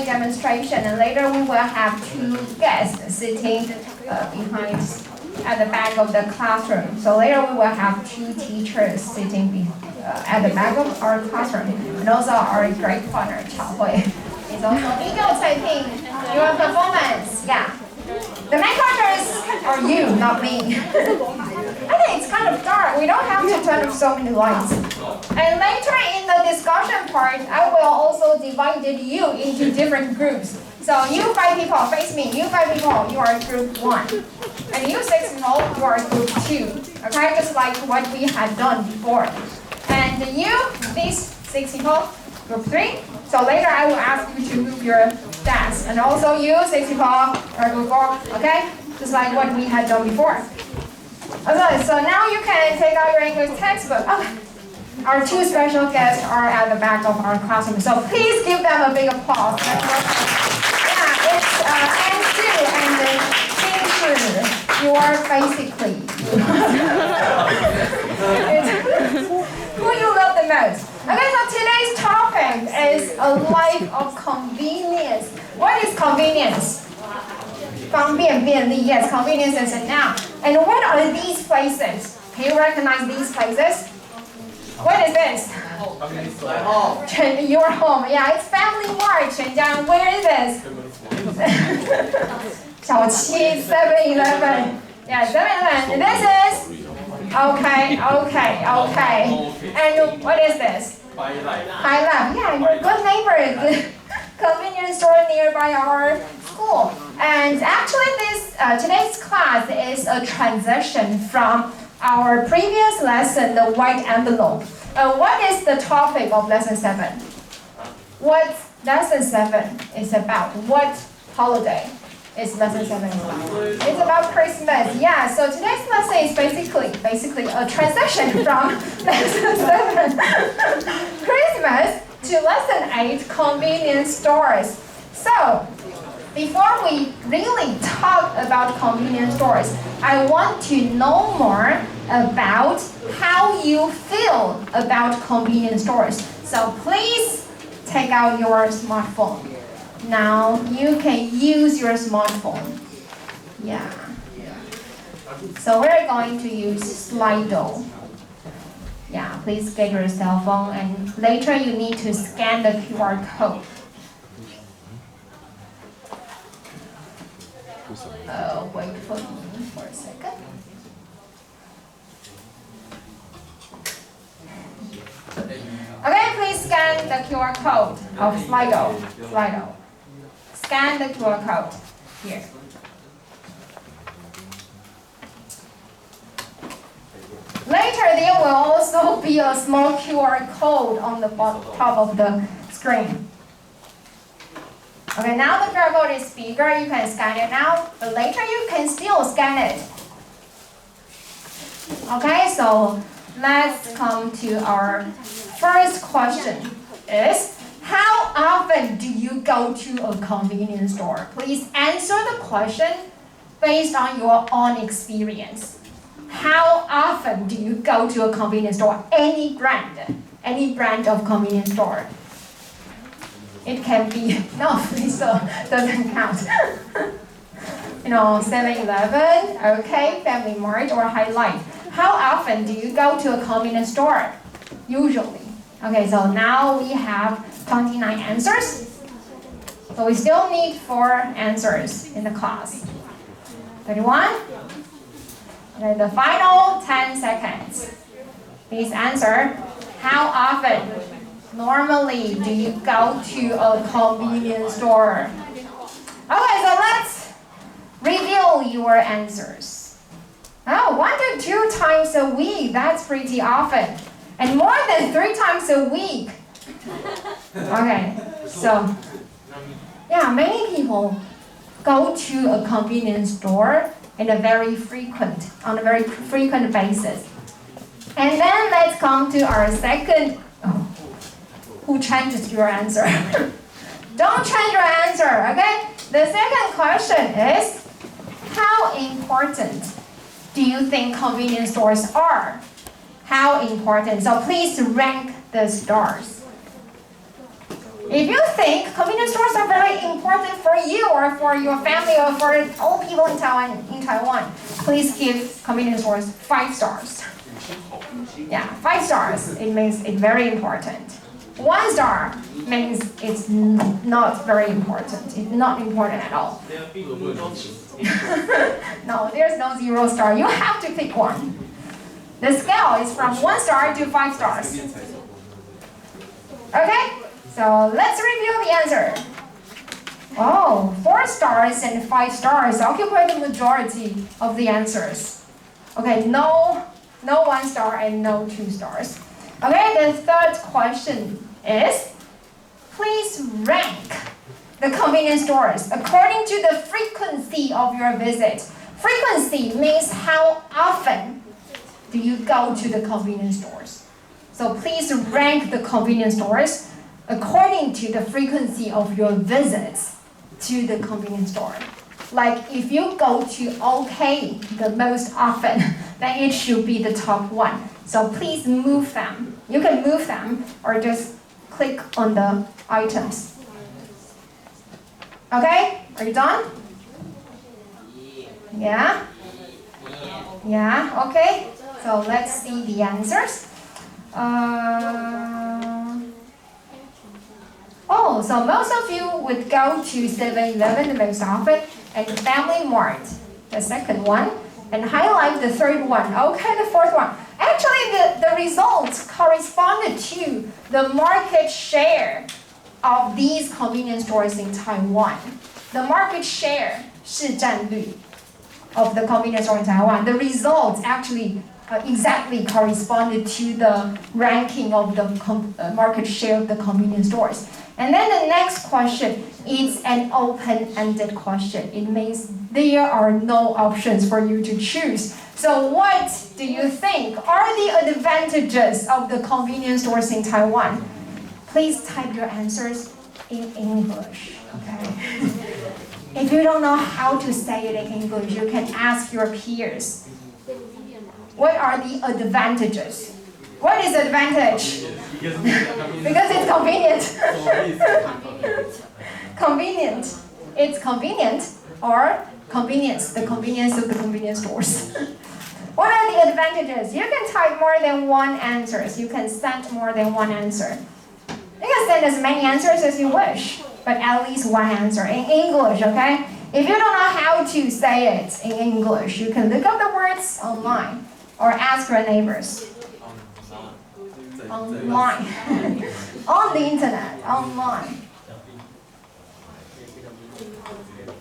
demonstration, and later we will have 2 guests sitting behind at the back of the classroom. So later we will have 2 teachers sitting at the back of our classroom, and also our great partner, Chaohui, is also videotaping your performance. Yeah. The main characters are you, not me. I think it's kind of dark. We don't have to turn off so many lights. And later in the discussion part, I will also divide you into different groups. So you 5 people face me. You 5 people, you are group 1. And you 6 people, you are group 2. Okay, just like what we had done before. And you, these 6 people, group 3. So later I will ask you to move your desk. And also you, 6 people, are group 4. Okay, just like what we had done before. Okay, so now you can take out your English textbook. Okay. Our 2 special guests are at the back of our classroom, so please give them a big applause. Yeah, it's Andrew and Jingshi. You are basically who you love the most. Okay, so today's topic is a life of convenience. What is convenience? 方便便利, yes, convenience is a noun. And what are these places? Can you recognize these places? What is this? Your home. Yeah, it's Family Mart. 全家. Where is this? 小七, 7-Eleven. Yeah, 7-Eleven. This is? Okay. And what is this? High Lab. Yeah, you're good neighbor. Convenience store nearby our school. And actually today's class is a transition from our previous lesson, the white envelope. What is the topic of lesson 7? What lesson 7 is about? What holiday is lesson 7 about? It's about Christmas. Yeah, so today's lesson is basically a transition from lesson 7 Christmas to lesson 8 convenience stores. So before we really talk about convenience stores, I want to know more about how you feel about convenience stores. So please take out your smartphone. Now you can use your smartphone. Yeah. So we're going to use Slido. Yeah, please get your cell phone, and later you need to scan the QR code. Wait for me for a second. Okay, please scan the QR code of Slido. Scan the QR code here. Later, there will also be a small QR code on the top of the screen. Okay, now the QR code is bigger, you can scan it now, but later you can still scan it. Okay, so let's come to our first question is, how often do you go to a convenience store? Please answer the question based on your own experience. How often do you go to a convenience store? Any brand of convenience store. It can be, no, this doesn't count. 7-Eleven, okay, Family Mart or Highlight. How often do you go to a convenience store? Usually. Okay, so now we have 29 answers. So we still need 4 answers in the class. 31. Okay, the final 10 seconds. Please answer, how often normally do you go to a convenience store? Okay, so let's review your answers. Oh, 1 to 2 times a week, that's pretty often. And more than 3 times a week. Okay, so yeah, many people go to a convenience store on a very frequent basis. And then let's come to our second. Who changes your answer? Don't change your answer, okay? The second question is, how important do you think convenience stores are? How important? So please rank the stars. If you think convenience stores are very you or for your family or for all people in Taiwan, please give convenience stores 5 stars. Yeah, 5 stars. It means it's very important. 1 star means it's not very important. It's not important at all. No, there's no 0 star. You have to pick one. The scale is from 1 star to 5 stars. Okay, so let's review the answer. Oh, 4 stars and 5 stars occupy the majority of the answers. Okay, no 1 star and no 2 stars. Okay, the third question is, please rank the convenience stores according to the frequency of your visit. Frequency means how often do you go to the convenience stores. So please rank the convenience stores according to the frequency of your visits to the convenience store. Like if you go to OK the most often, then it should be the top 1. So please move them. You can move them or just click on the items. Okay, are you done? Yeah? Yeah, okay. So let's see the answers. So most of you would go to 7-Eleven the most often, and Family Mart, the second one, and highlight the third one. Okay, the fourth one. Actually, the results corresponded to the market share of these convenience stores in Taiwan. The market share, 市占率, of the convenience store in Taiwan. The results actually exactly corresponded to the ranking of the market share of the convenience stores. And then the next question is an open-ended question. It means there are no options for you to choose. So what do you think are the advantages of the convenience stores in Taiwan? Please type your answers in English, okay? If you don't know how to say it in English, you can ask your peers. What are the advantages? What is advantage? Because it's convenient. Convenient. It's convenient or convenience, the convenience of the convenience stores. What are the advantages? You can type more than 1 answer. You can send more than 1 answer. You can send as many answers as you wish, but at least 1 answer in English, okay? If you don't know how to say it in English, you can look up the words online or ask your neighbors. Online. On the internet, online.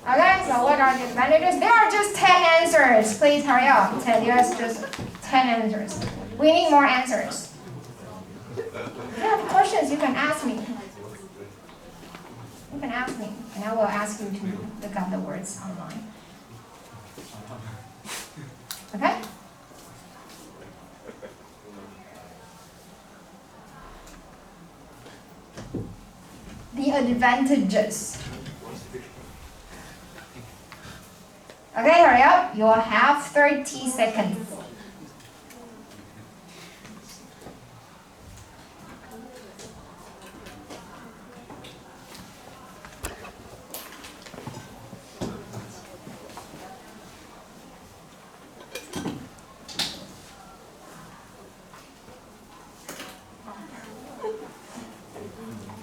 Okay, so what are the advantages? There are just 10 answers. Please hurry up. There's just 10 answers. We need more answers. If you have questions, you can ask me. You can ask me, and I will ask you to look up the words online. Okay? The advantages. Okay, hurry up. You will have 30 seconds.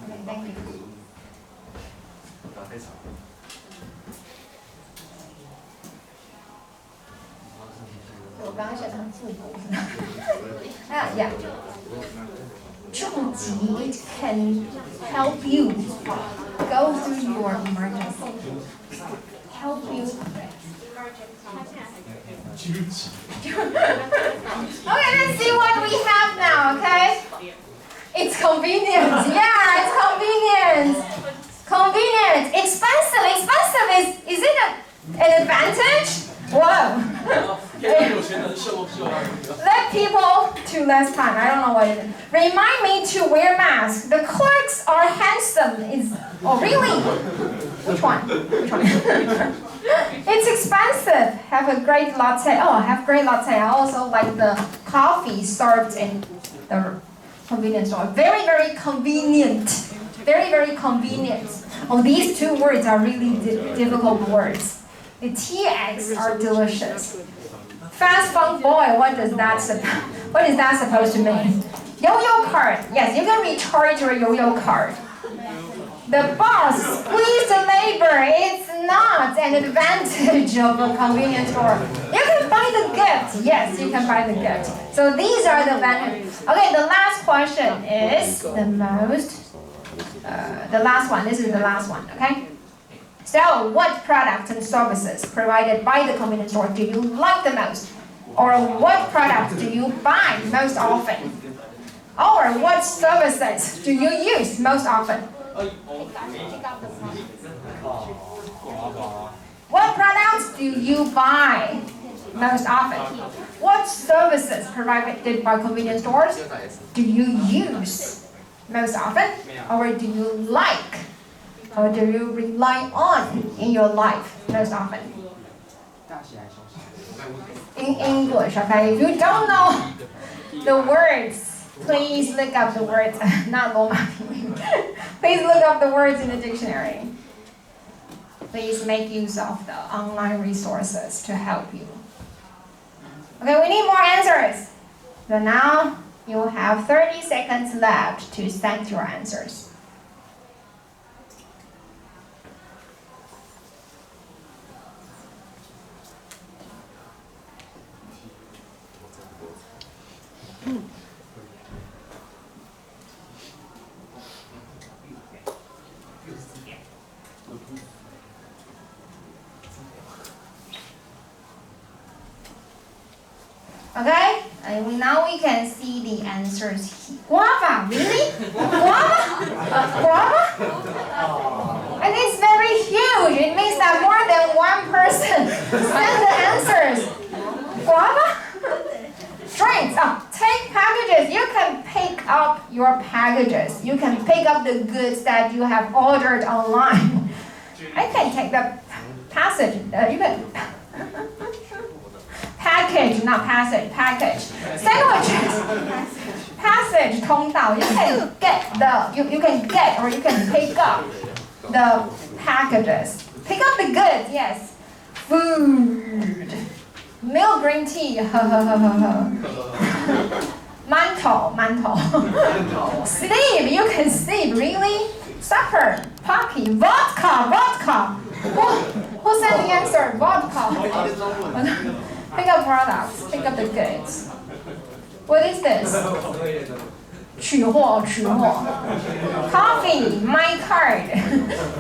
Okay, thank you. 我刚刚写的很复古。Yeah. 重疾 it can help you go through your emergency. Help you. Okay, let's see what we have now, okay? It's convenient. Yeah, it's convenient. Convenient. Expensive. Expensive is it an advantage? Whoa. Let people to less time. I don't know what it is. Remind me to wear masks. The clerks are handsome. Oh really? Which one? Which one? It's expensive. Have a great latte. Oh, have great latte. I also like the coffee served in the convenience store. Very, very convenient. Very, very convenient. Oh, these two words are really difficult words. The TX are delicious. Fast fun boy, what is that supposed to mean? Yo-yo card. Yes, you can recharge your yo-yo card. The boss squeeze the labor. It's not an advantage of a convenience store. You can buy the gift. Yes, you can buy the gift. So these are the advantages. Okay, the last question is the last one. This is the last one, okay? So, what products and services provided by the convenience store do you like the most? Or what products do you buy most often? Or what services do you use most often? What products do you buy most often? What services provided by convenience stores do you use most often? Or do you like? Or do you rely on in your life most often? In English, okay? If you don't know the words, please look up the words, not Loma. Please look up the words in the dictionary. Please make use of the online resources to help you. Okay, we need more answers. So now you have 30 seconds left to send your answers. Okay, and now we can see the answers here. Guava, really? Guava? Guava? And it's very huge. It means that more than one person sent the answers. Guava? Drinks. Take packages. You can pick up your packages. You can pick up the goods that you have ordered online. I can take the passage. You can. Package, not passage, package. Sandwiches. Passage, 通道. You can you can get or you can pick up the packages. Pick up the goods, yes. Food. Milk, green tea. Mantou. Sleep, you can sleep, really? Supper, puppy, vodka. Who said the answer? Vodka. Pick up products, pick up the goods. What is this? 取货. Coffee, my card.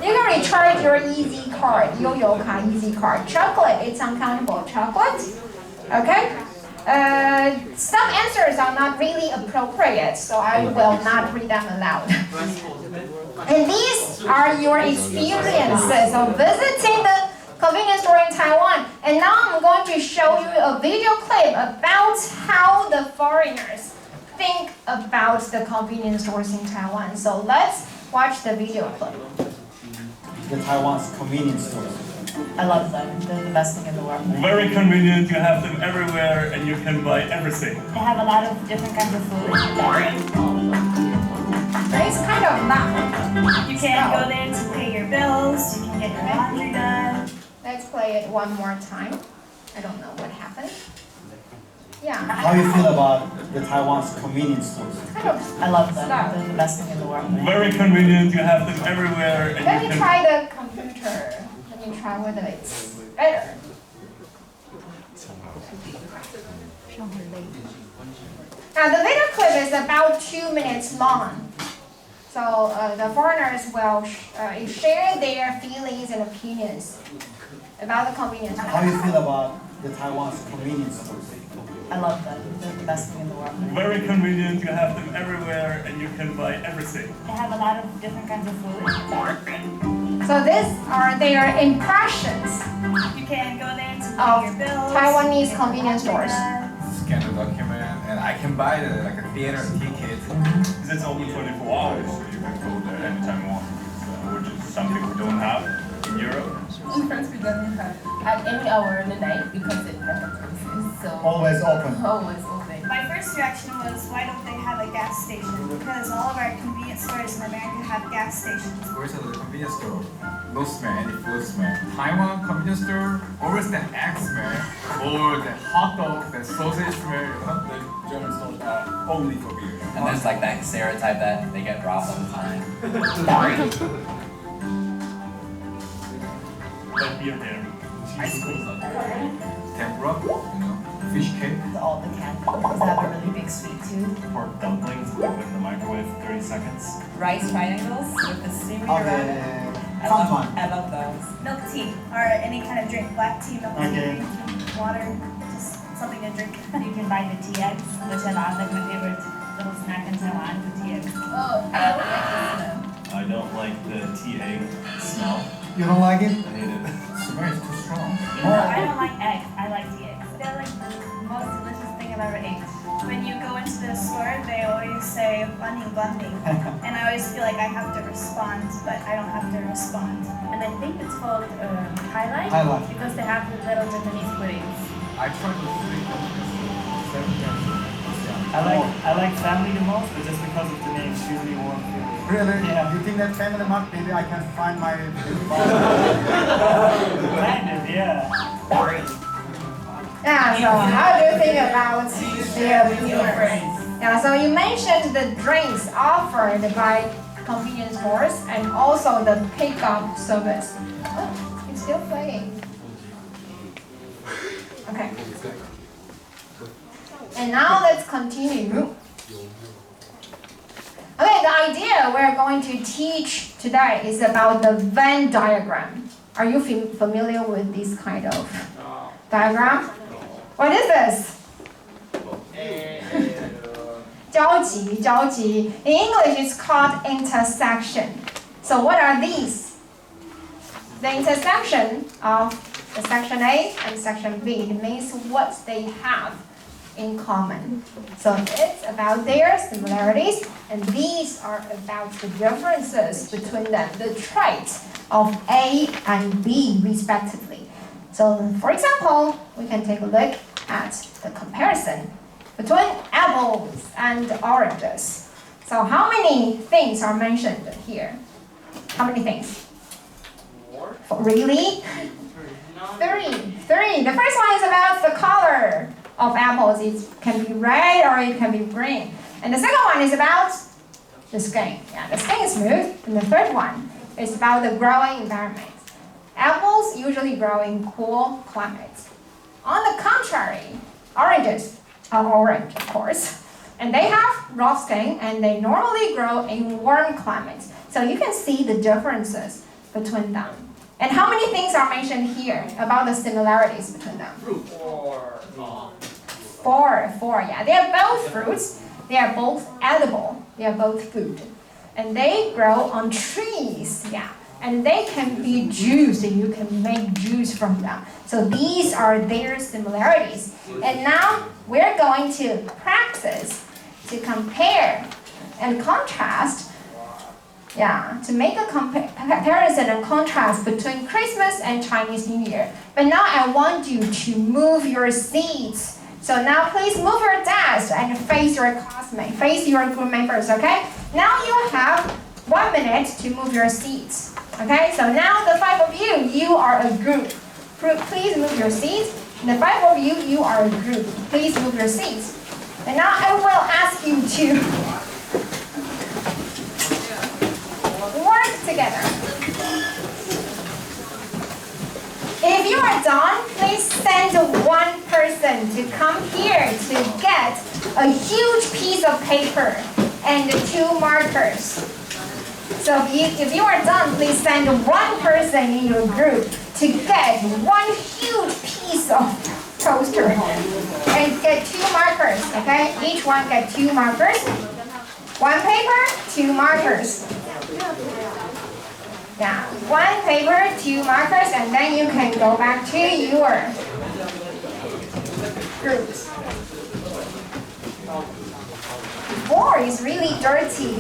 You can recharge your easy card, yo-yo card, easy card. Chocolate, it's uncountable. Chocolate, okay? Some answers are not really appropriate, so I will not read them aloud. And these are your experiences of visiting the convenience store in Taiwan. And now I'm going to show you a video clip about how the foreigners think about the convenience stores in Taiwan. So let's watch the video clip. The Taiwan's convenience stores. I love them. They're the best thing in the world. Very convenient. You have them everywhere and you can buy everything. They have a lot of different kinds of food. It's kind of loud. You can go there to pay your bills. You can get your laundry done. Let's play it one more time. I don't know what happened. Yeah. How do you feel about the Taiwan's convenience stores? Kind of I love them. slow. They're the best thing in the world. Very convenient. You have them everywhere and Let you me can try the computer. Let me try whether it's better. Now the video clip is about 2 minutes long. So the foreigners will share their feelings and opinions about the convenience How do you store. feel about the Taiwan's convenience stores? I love them. They're the best thing in the world. very convenient. You have them everywhere and you can buy everything. They have a lot of different kinds of food. So these are their impressions You can go there to pay of your bills. Taiwanese get your convenience laundry stores. done. Scan the document, and I can buy like a theater ticket. It's open 24 hours. So you can go there anytime you want, which is something we don't have in Europe. In France, we don't have at any hour in the night because it never closes. So Always open. always open. My first reaction was, why don't they have a gas station? Because all of our convenience stores in America have gas stations. Where's the convenience store? No smell, any food smell. Taiwan convenience store, always the egg smell, or the hot dog, the sausage smell. The German stores are only for beer. And there's like that stereotype that they get robbed all the time. Like beer there. Ice cream. Tempura, fish cake. All the candies have a really big sweet tooth. Or dumplings in the microwave 30 seconds. Rice triangles with the steaming Okay. around. Canton. I love those. Milk tea, or any kind of drink, black tea, milk tea, Okay. green tea, water, just something to drink. You can buy the tea eggs, which I love, like my favorite little snack in Taiwan, the tea eggs. Oh, I don't like the tea egg smell. You don't like it? I hate it. Smell is too strong. No, I don't like eggs. I like tea eggs. They're like the most delicious thing I've ever ate. When you go into the store, they always say bunning, bunning. And I always feel like I have to respond, but I don't have to respond. And I think it's called highlight, Highlight. because they have the little Japanese puddings. I tried to drink seven times. I like family the most, but just because of the name, it's usually warm feeling. Really? Yeah. You think that family mark? Maybe I can find my. Kind of, yeah. yeah, so how do you think about the Yeah, so you mentioned the drinks offered by convenience stores and also the pickup service. Oh, it's still playing. Okay. And now let's continue. Okay, the idea we're going to teach today is about the Venn diagram. Are you familiar with this kind of diagram? What is this? 交集, 交集. In English, it's called intersection. So what are these? The intersection of the section A and section B. It means what they have in common. So it's about their similarities, and these are about the differences between them, the traits of A and B respectively. So for example, we can take a look at the comparison between apples and oranges. So how many things are mentioned here? How many things? Really? Three. The first one is about the color of apples. It can be red or it can be green. And the second one is about the skin. Yeah, the skin is smooth. And the third one is about the growing environment. Apples usually grow in cool climates. On the contrary, oranges are orange, of course. And they have rough skin and they normally grow in warm climates. So you can see the differences between them. And how many things are mentioned here about the similarities between them? Four, yeah. They are both fruits. They are both edible. They are both food. And they grow on trees, yeah. And they can be juiced, and you can make juice from them. So these are their similarities. And now we're going to practice to compare and contrast, yeah, to make a comparison and contrast between Christmas and Chinese New Year. But now I want you to move your seats. So now please move your desk and face your classmates, face your group members, okay? Now you have 1 minute to move your seats. Okay, so now the 5 of you, you are a group. Please move your seats. And the 5 of you, you are a group. Please move your seats. And now I will ask you to work together. If you are done, please send one person to come here to get a huge piece of paper and 2 markers. So if you are done, please send one person in your group to get one huge piece of poster and get 2 markers, okay? Each one get 2 markers. 1 paper, 2 markers. Yeah, 1 paper, 2 markers, and then you can go back to your groups. The floor is really dirty.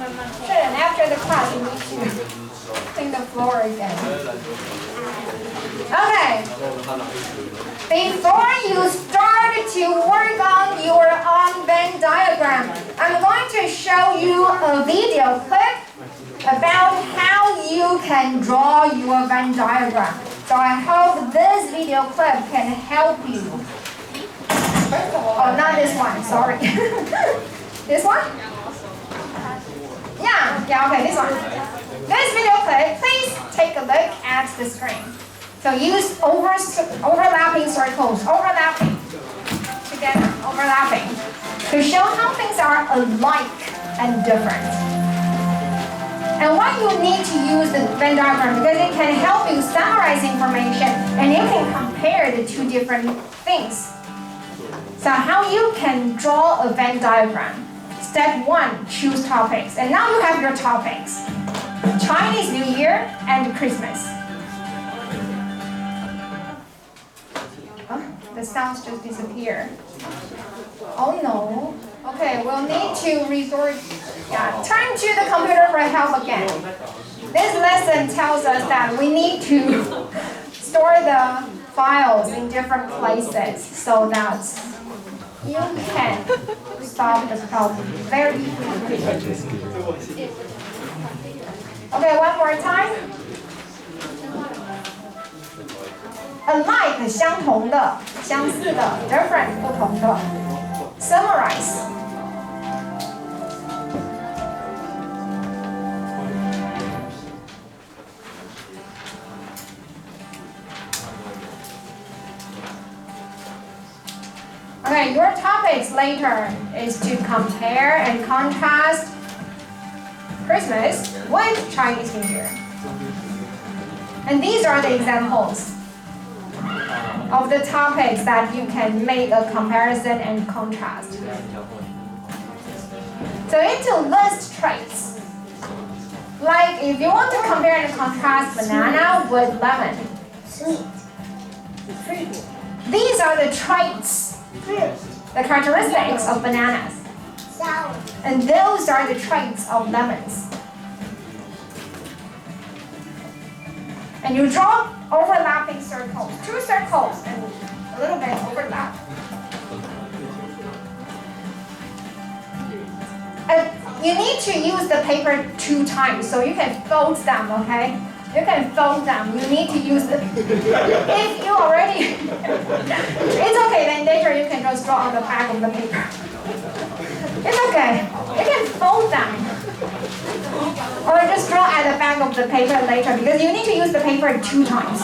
Sure, and after the class, you need to clean the floor again. Okay. Before you start to work on your own Venn diagram, I'm going to show you a video clip about how you can draw your Venn diagram. So I hope this video clip can help you. Oh, not this one, sorry. This one? Yeah, okay, this one. This video clip, please take a look at the screen. So use overlapping circles, overlapping, together, overlapping, to show how things are alike and different. And why you need to use the Venn diagram, because it can help you summarize information and you can compare the two different things. So how you can draw a Venn diagram. Step 1, choose topics. And now you have your topics. Chinese New Year and Christmas. Oh, the sounds just disappeared. Oh no. Okay, we'll need to resort. Yeah, turn to the computer for help again. This lesson tells us that we need to store the files in different places so that you can solve the problem very quickly. Okay, one more time. Alike 相同的，相似的 different 不同的 summarize. Okay, your topics later is to compare and contrast Christmas with Chinese New Year. And these are the examples of the topics that you can make a comparison and contrast. So you need to list traits. Like if you want to compare and contrast banana with lemon. These are the traits, the characteristics of bananas. And those are the traits of lemons. And you draw overlapping circles, 2 circles and a little bit overlap. And you need to use the paper 2 times so you can fold them, okay? You can fold them. You need to use it. If you already, it's okay, then later you can just draw on the back of the paper. It's okay. You can fold them. Or just draw at the back of the paper later because you need to use the paper 2 times.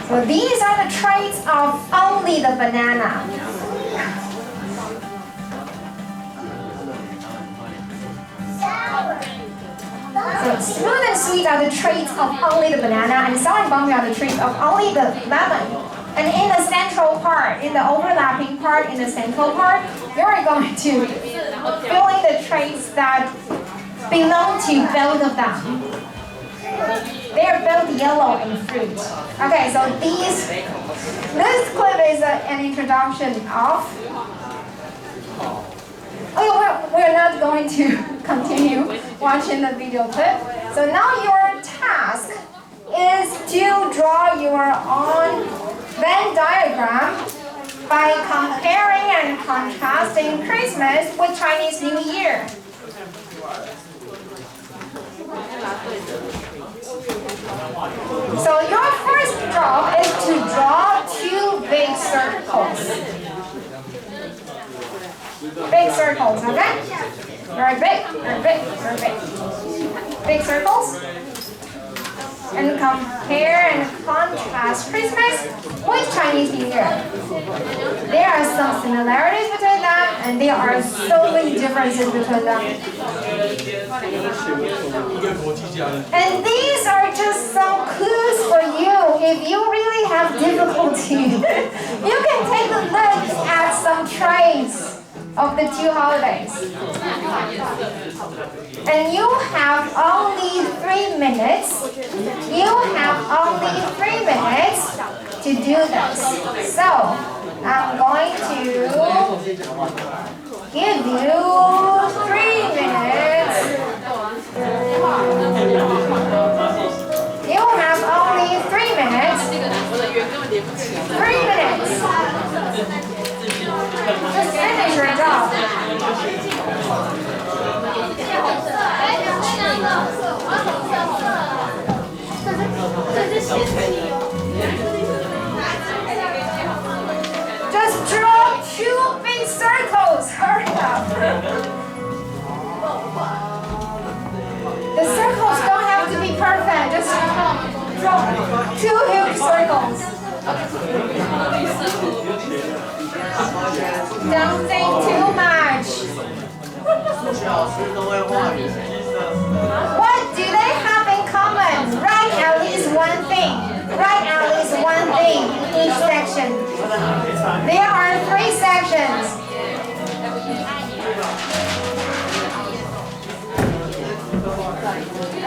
So these are the traits of only the banana. So smooth and sweet are the traits of only the banana, and sour and bumpy are the traits of only the lemon. And in the central part, in the overlapping part, in the central part, you're going to fill in the traits that belong to both of them. They are both yellow and fruit. Okay, so this clip is an introduction of. Oh, we're not going to continue watching the video clip. So now your task is to draw your own Venn diagram by comparing and contrasting Christmas with Chinese New Year. So your first job is to draw 2 big circles. Big circles, okay? Very big, very big, very big. Big circles. And compare and contrast Christmas with Chinese New Year. There are some similarities between them, and there are so many differences between them. And these are just some clues for you. If you really have difficulty, you can take a look at some traits of the 2 holidays. And you have only 3 minutes. You have only 3 minutes to do this. So, I'm going to give you 3 minutes. You have only 3 minutes. 3 minutes. Just finish your job. Just draw 2 big circles. Hurry up. The circles don't have to be perfect. Just draw 2 huge circles. Don't think too much. What do they have in common? Write at least one thing. Write at least one thing in each section. There are 3 sections.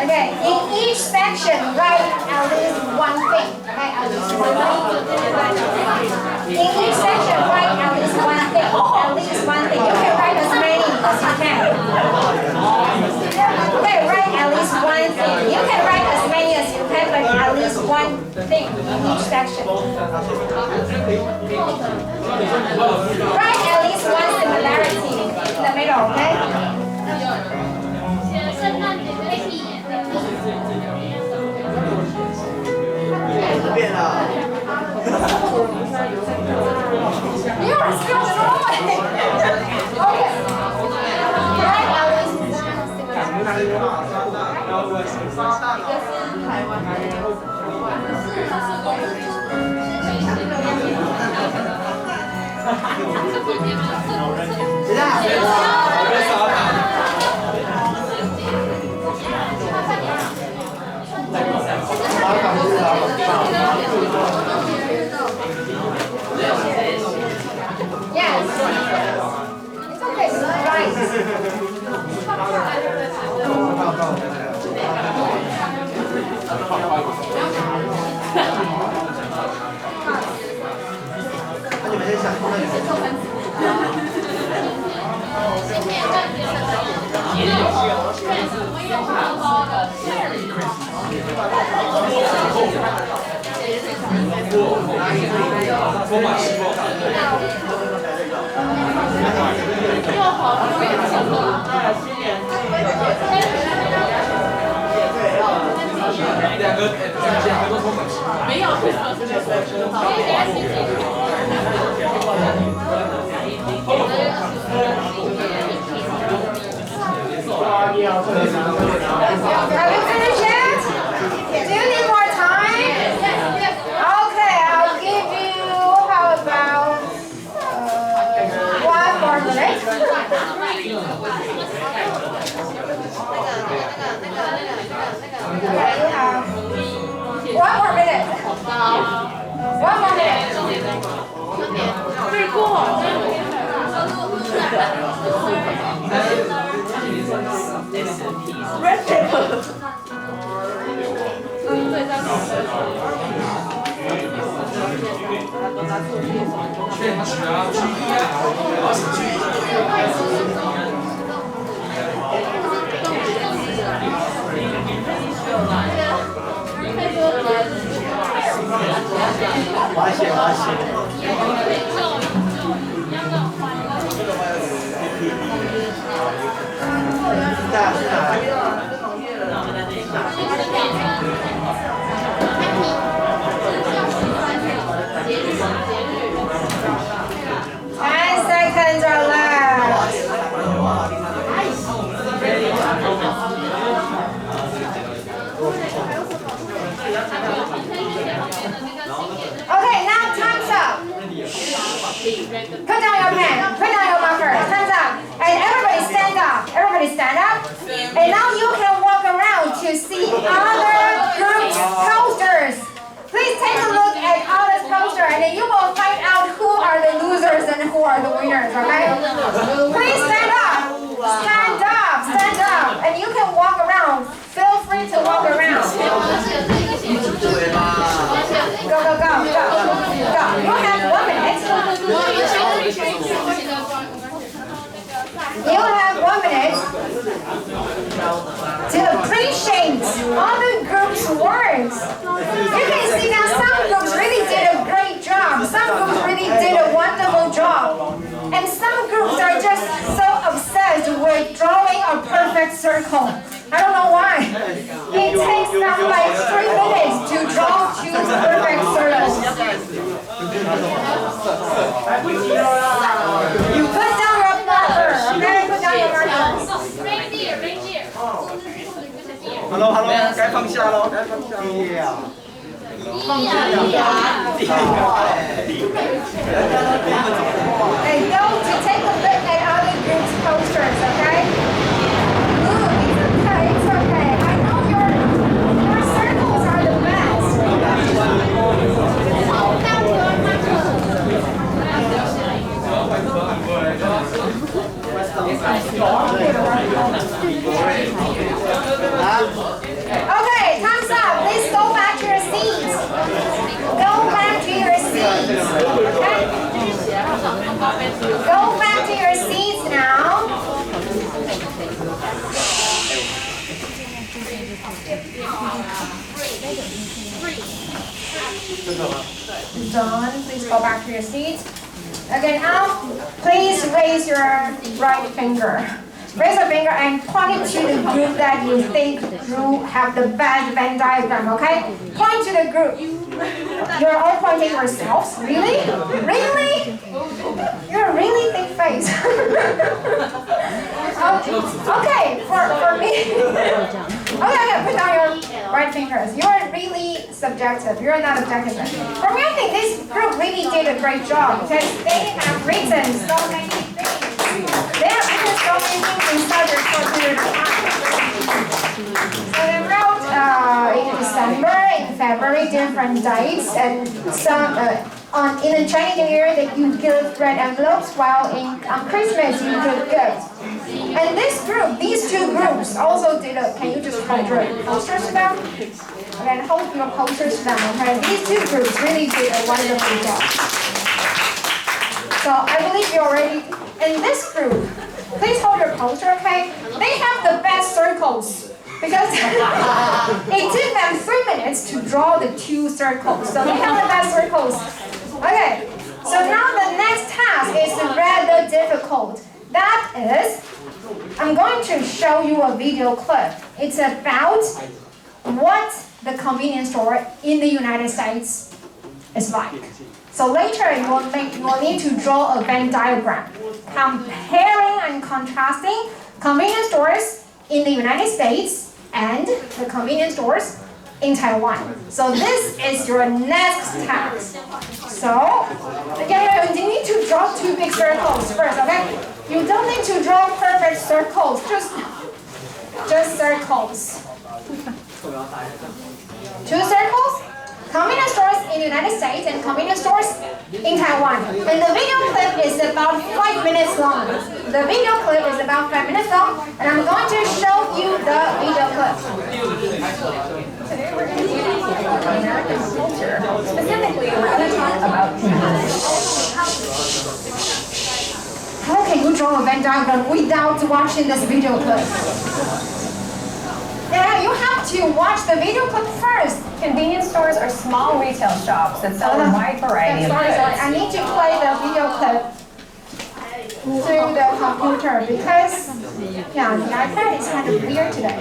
Okay, in each section, write at least one thing. Write at least one thing. In each section, write at least one thing. At least one thing. You can write as many as you can. Okay, write at least one thing. You can write as many as you can, but at least one thing in each section. Write at least one similarity in the middle, okay? You are still drawing. Okay. Write at least one Yes. It's okay. Right. Have you finished yet? Do you need more time? Okay, I'll give you, how about 1 more minute? Okay, you have 1 more minute. 1 more minute. Seconds are left. Okay, now time's up. Put down your pen. Put down your marker. Time's up. And everybody stand up. Everybody stand up. And now you can walk around to see other groups' posters. Please take a look at others' poster, and then you will find out who are the losers and who are the winners, okay? Please stand up. Stand up, stand up. And you can walk around. Feel free to walk around. Go, go, go, go. Go. You have 1 minute. You have 1 minute to appreciate other groups' works. You can see that some groups really did a great job. Some groups really did a wonderful job. And some groups are just so obsessed with drawing a perfect circle. I don't know why. It takes them like 3 minutes to draw 2 perfect circles. You put down your marker, okay? Put down your marker. Hello, hello，该放下喽，该放下。And don't you take a look at other groups' posters, okay? Look, it's okay. I know your circles are the best. Okay, time's up. Please go back to your seats. Go back to your seats. Okay? Go back to your seats now. Done. Please go back to your seats. Okay, now please raise your right finger. Raise your finger and point it to the group that you think have the best Venn diagram, okay? Point to the group. You're all pointing yourselves? Really? Really? You're a really big face. Okay, for me. Okay, put down your right fingers. You're really subjective. You're not objective. For me, I think this group really did a great job because they have written so many things. They have written so many things inside their short period of time. So they wrote in December, in February, different dates, and some in the Chinese New Year that you give red envelopes, while on Christmas you give gifts. And this group, these 2 groups also did a. Can you just hold your posters to them? Okay, hold your posters to them. Okay, these 2 groups really did a wonderful job. So I believe you already. In this group, please hold your poster, okay? They have the best circles because it took them 3 minutes to draw the 2 circles. So they have the best circles. Okay, so now the next task is rather difficult. That is, I'm going to show you a video clip. It's about what the convenience store in the United States is like. So later you will need to draw a Venn diagram, comparing and contrasting convenience stores in the United States and the convenience stores in Taiwan. So this is your next task. So again, you need to draw 2 big circles first, okay? You don't need to draw perfect circles, just circles. 2 circles? Convenience stores in the United States and convenience stores in Taiwan. And the video clip is about 5 minutes long. The video clip is about 5 minutes long, and I'm going to show you the video clip. Today we're going to talk about American culture. Specifically, we're going to talk about how can you draw a Venn diagram without watching this video clip? Yeah, you have to watch the video clip first. Convenience stores are small retail shops that sell a wide variety of goods. Sorry. I need to play the video clip through the computer because, yeah, the iPad is kind of weird today.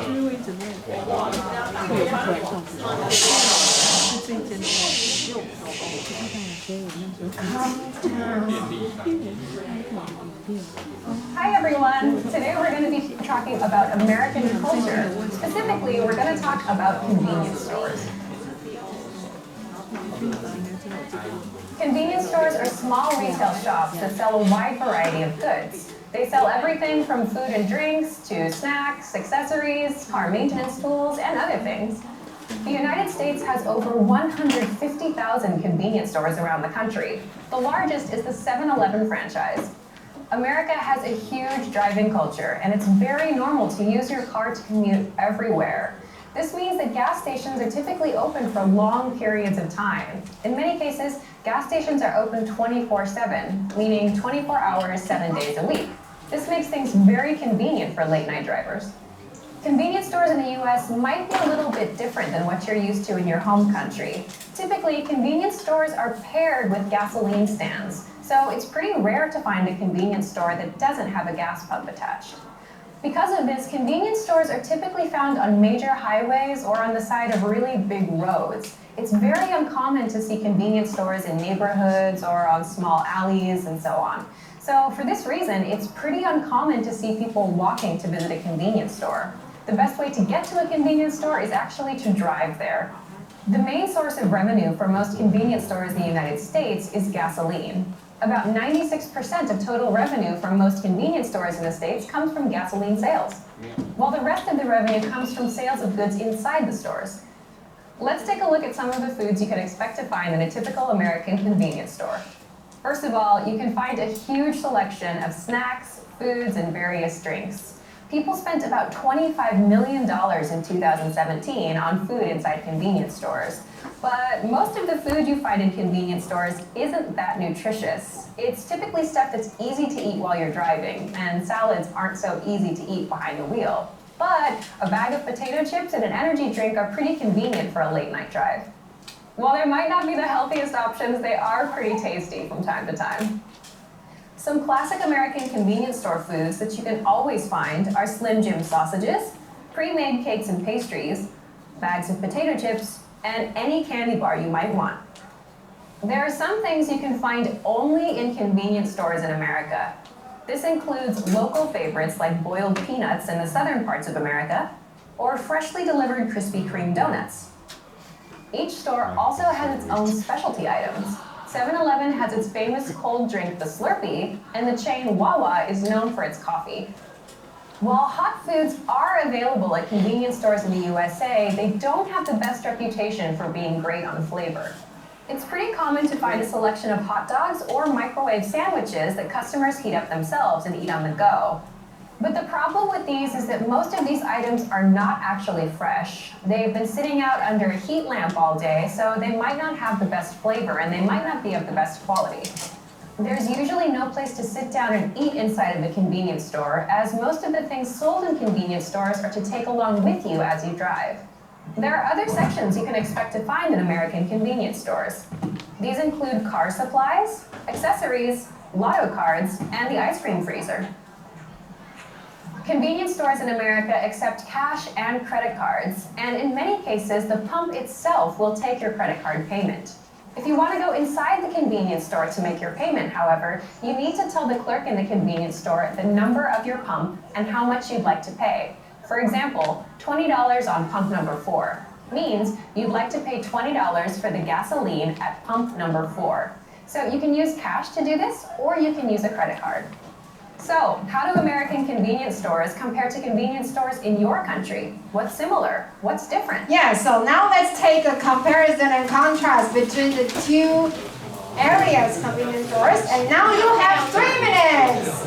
Hi everyone. Today we're going to be talking about American culture. Specifically, we're going to talk about convenience stores. Convenience stores are small retail shops that sell a wide variety of goods. They sell everything from food and drinks to snacks, accessories, car maintenance tools, and other things. The United States has over 150,000 convenience stores around the country. The largest is the 7-Eleven franchise. America has a huge drive-in culture, and it's very normal to use your car to commute everywhere. This means that gas stations are typically open for long periods of time. In many cases, gas stations are open 24/7, meaning 24 hours, 7 days a week. This makes things very convenient for late-night drivers. Convenience stores in the US might be a little bit different than what you're used to in your home country. Typically, convenience stores are paired with gasoline stands, so it's pretty rare to find a convenience store that doesn't have a gas pump attached. Because of this, convenience stores are typically found on major highways or on the side of really big roads. It's very uncommon to see convenience stores in neighborhoods or on small alleys and so on. So for this reason, it's pretty uncommon to see people walking to visit a convenience store. The best way to get to a convenience store is actually to drive there. The main source of revenue for most convenience stores in the United States is gasoline. About 96% of total revenue from most convenience stores in the States comes from gasoline sales, while the rest of the revenue comes from sales of goods inside the stores. Let's take a look at some of the foods you can expect to find in a typical American convenience store. First of all, you can find a huge selection of snacks, foods, and various drinks. People spent about $25 million in 2017 on food inside convenience stores. But most of the food you find in convenience stores isn't that nutritious. It's typically stuff that's easy to eat while you're driving, and salads aren't so easy to eat behind the wheel. But a bag of potato chips and an energy drink are pretty convenient for a late night drive. While there might not be the healthiest options, they are pretty tasty from time to time. Some classic American convenience store foods that you can always find are Slim Jim sausages, pre-made cakes and pastries, bags of potato chips, and any candy bar you might want. There are some things you can find only in convenience stores in America. This includes local favorites like boiled peanuts in the southern parts of America, or freshly delivered Krispy Kreme donuts. Each store also has its own specialty items. 7-Eleven has its famous cold drink, the Slurpee, and the chain Wawa is known for its coffee. While hot foods are available at convenience stores in the USA, they don't have the best reputation for being great on flavor. It's pretty common to find a selection of hot dogs or microwave sandwiches that customers heat up themselves and eat on the go. But the problem with these is that most of these items are not actually fresh. They've been sitting out under a heat lamp all day, so they might not have the best flavor and they might not be of the best quality. There's usually no place to sit down and eat inside of a convenience store, as most of the things sold in convenience stores are to take along with you as you drive. There are other sections you can expect to find in American convenience stores. These include car supplies, accessories, lotto cards, and the ice cream freezer. Convenience stores in America accept cash and credit cards, and in many cases, the pump itself will take your credit card payment. If you want to go inside the convenience store to make your payment, however, you need to tell the clerk in the convenience store the number of your pump and how much you'd like to pay. For example, $20 on pump number 4 means you'd like to pay $20 for the gasoline at pump number 4. So you can use cash to do this, or you can use a credit card. So, how do American convenience stores compare to convenience stores in your country? What's similar? What's different? Yeah, so now let's take a comparison and contrast between the two areas convenience stores, and now you have 3 minutes.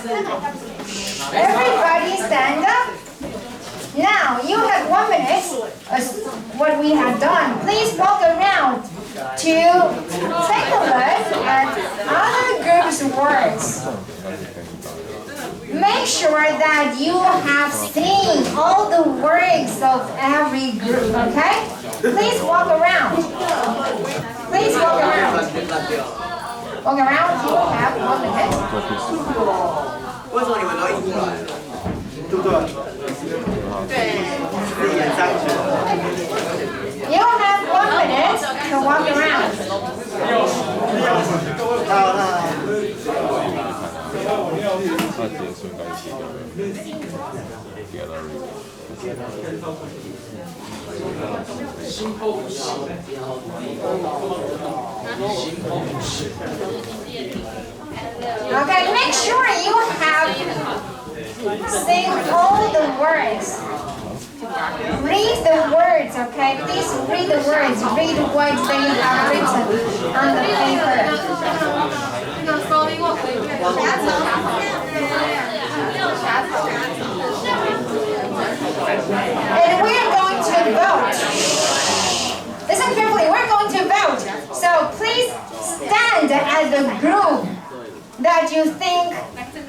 Everybody stand up. Now, you have 1 minute, what we have done. Please walk around to take a look at other groups' words. Make sure that you have seen all the words of every group, okay? Please walk around. Please walk around. Walk around, you have 1 minute. 为什么你们都一起来？对不对？对。演上去。You have 1 minute to walk around. Okay, make sure you have seen all the words. Read the words, okay? Please read the words. Read what they have written on the paper. And we're going to vote. Listen carefully, we're going to vote. So please stand as a group that you think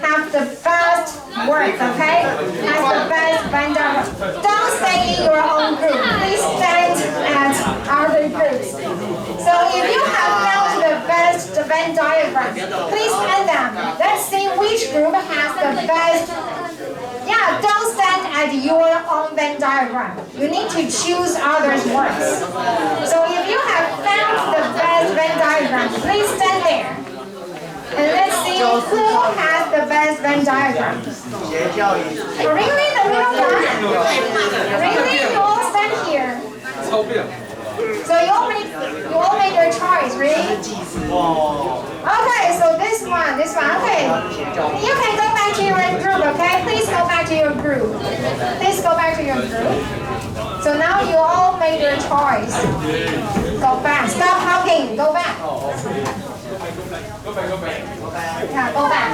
have the best words, okay? Has the best Venn diagram. Don't stay in your own group. Please stand at other groups. So if you have found the best Venn diagram, please stand them. Let's see which group has the best. Yeah, don't stand at your own Venn diagram. You need to choose others' words. So if you have found the best Venn diagram, please stand there. And let's see who has the best Venn diagram. Really? The middle one? Really? You all stand here. So you all make your choice, really? Okay, so this one. Okay. You can go back to your group, okay? Please go back to your group. Please go back to your group. So now you all made your choice. Go back. Stop talking. Go back. Yeah, go back.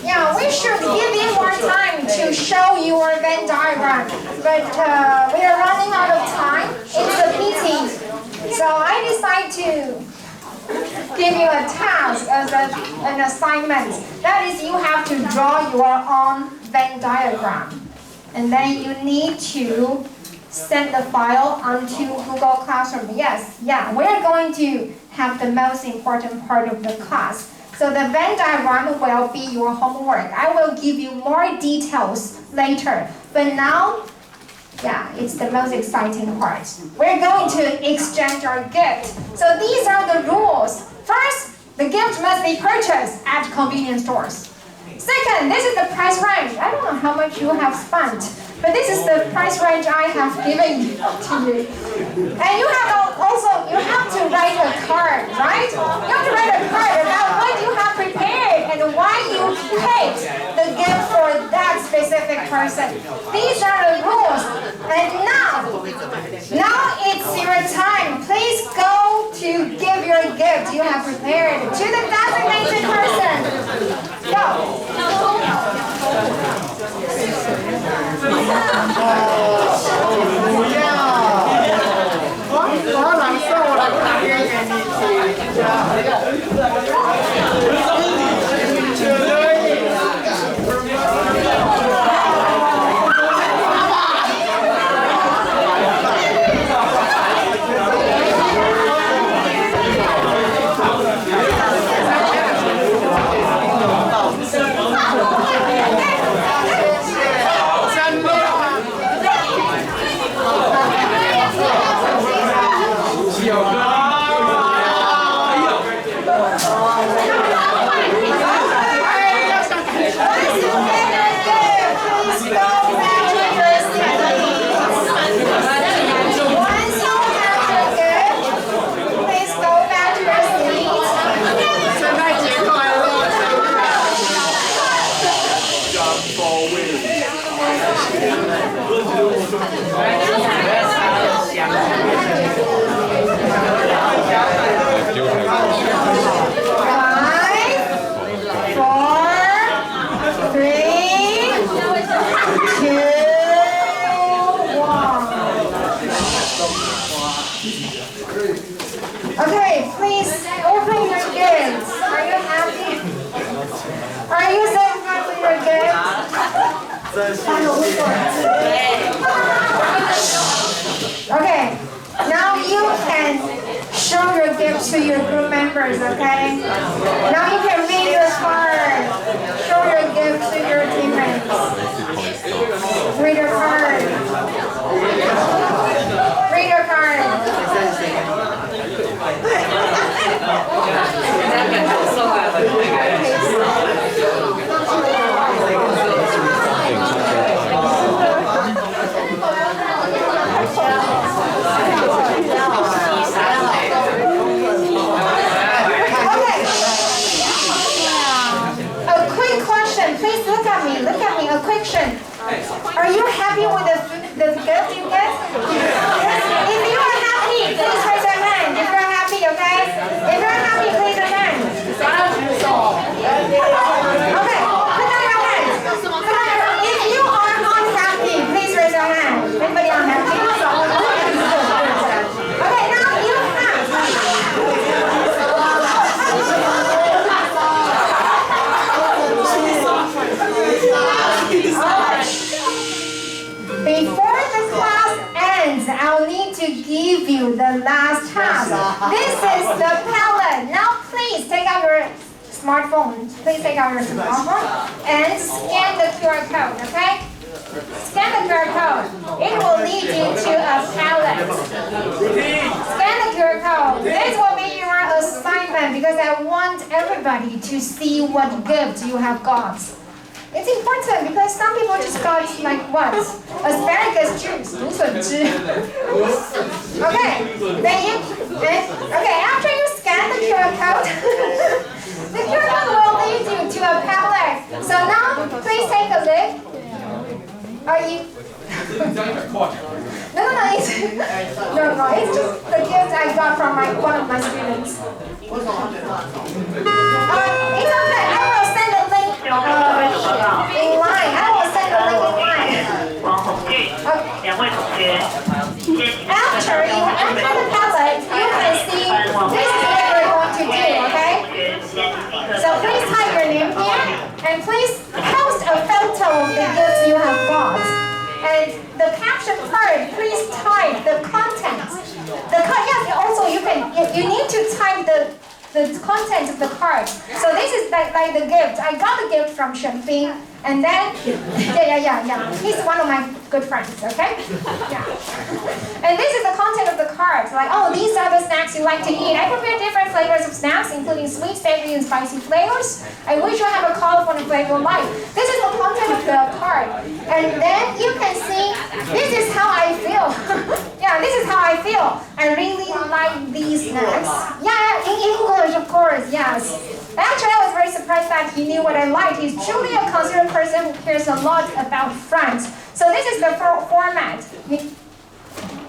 Yeah, we should give you more time to show your Venn diagram, but we are running out of time. It's a pity. So I decided to give you a task as an assignment. That is, you have to draw your own Venn diagram, and then you need to send the file onto Google Classroom. Yes, yeah, we're going to have the most important part of the class. So the Venn diagram will be your homework. I will give you more details later. But now, yeah, it's the most exciting part. We're going to exchange our gift. So these are the rules. First, the gift must be purchased at convenience stores. Second, this is the price range. I don't know how much you have spent, but this is the price range I have given to you. And you have to write a card, right? You have to write a card about what you have prepared and why you picked the gift for that specific person. These are the rules. And now it's your time. Please go to give your gift you have prepared to the designated person. Go. 我朗诵我来打给就 Okay, now you can show your gift to your group members, okay? Now you can read your card. Show your gift to your teammates. Read your card. Read your card. Please look at me, a question. Are you happy with the gift you get? If you are happy, please raise your hand. If you're happy, okay? If you're happy, please raise your hand. Okay, put down your hand. If you are unhappy, please raise your hand. Anybody unhappy? Okay, now you have. Before the class ends, I'll need to give you the last task. This is the palette. Now please take out your smartphone. Please take out your smartphone and scan the QR code, okay? Scan the QR code. It will lead you to a palette. Scan the QR code. This will be your assignment because I want everybody to see what gift you have got. It's important because some people just got like what? Asparagus juice, 芦笋汁. Okay, after you scan the QR code, the QR code will lead you to a palette. So now, please take a look. Are you? No, it's just the gift I got from one of my students. It's okay. I will send a link in line. I will send a link in line. After you enter the palette, you can see this is what you're going to do, okay? So please type your name here, and please post a photo of the gifts you have got. And the caption part, please type the contents. Yes, also you need to type the content of the card. So this is like the gift. I got the gift from Shenbing, and then yeah. He's one of my good friends. Okay, yeah. And this is the content of the card. Like, oh, these are the snacks you like to eat. I prepared different flavors of snacks, including sweet, savory, and spicy flavors. I wish you have a colorful and flavorful life. This is the content of the card, and then you can see this is how I feel. Yeah, this is how I feel. I really like these snacks. Yeah, in English, of course. Yes. Actually, I was very surprised that he knew what I liked. He's truly a considerate person who cares a lot about friends. So this is the format.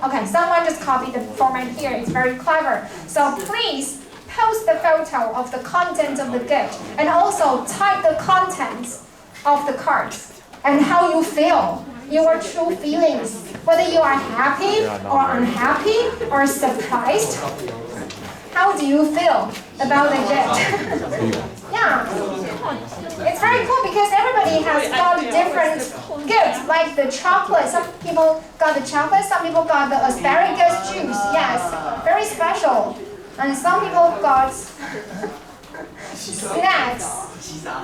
Okay, someone just copied the format here. It's very clever. So please post the photo of the content of the gift and also type the contents of the cards and how you feel, your true feelings, whether you are happy or unhappy or surprised. How do you feel about the gift? Yeah, it's very cool because everybody has got different gifts, like the chocolate. Some people got the chocolate, some people got the asparagus juice. Yes, very special. And some people got snacks.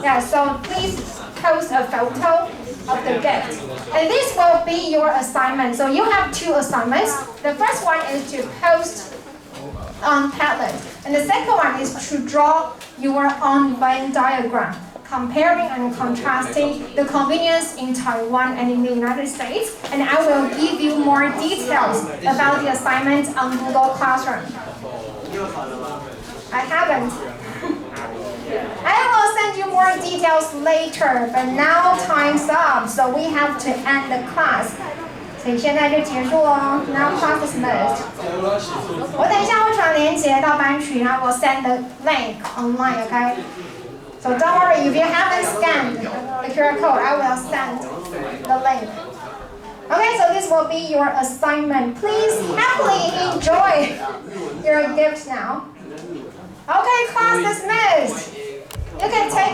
Yeah, so please post a photo of the gift. And this will be your assignment. So you have two assignments. The first one is to post on Padlet. And the second one is to draw your own Venn diagram, comparing and contrasting the convenience in Taiwan and in the United States. And I will give you more details about the assignment on Google Classroom. I haven't. I will send you more details later, but now time's up, so we have to end the class. 所以现在就结束了 Now class is dismissed. 我等一下会传连结到班群 I will send the link online, okay? So don't worry, if you haven't scanned the QR code, I will send the link. Okay, so this will be your assignment. Please happily enjoy your gifts now. Okay, class dismissed. You can take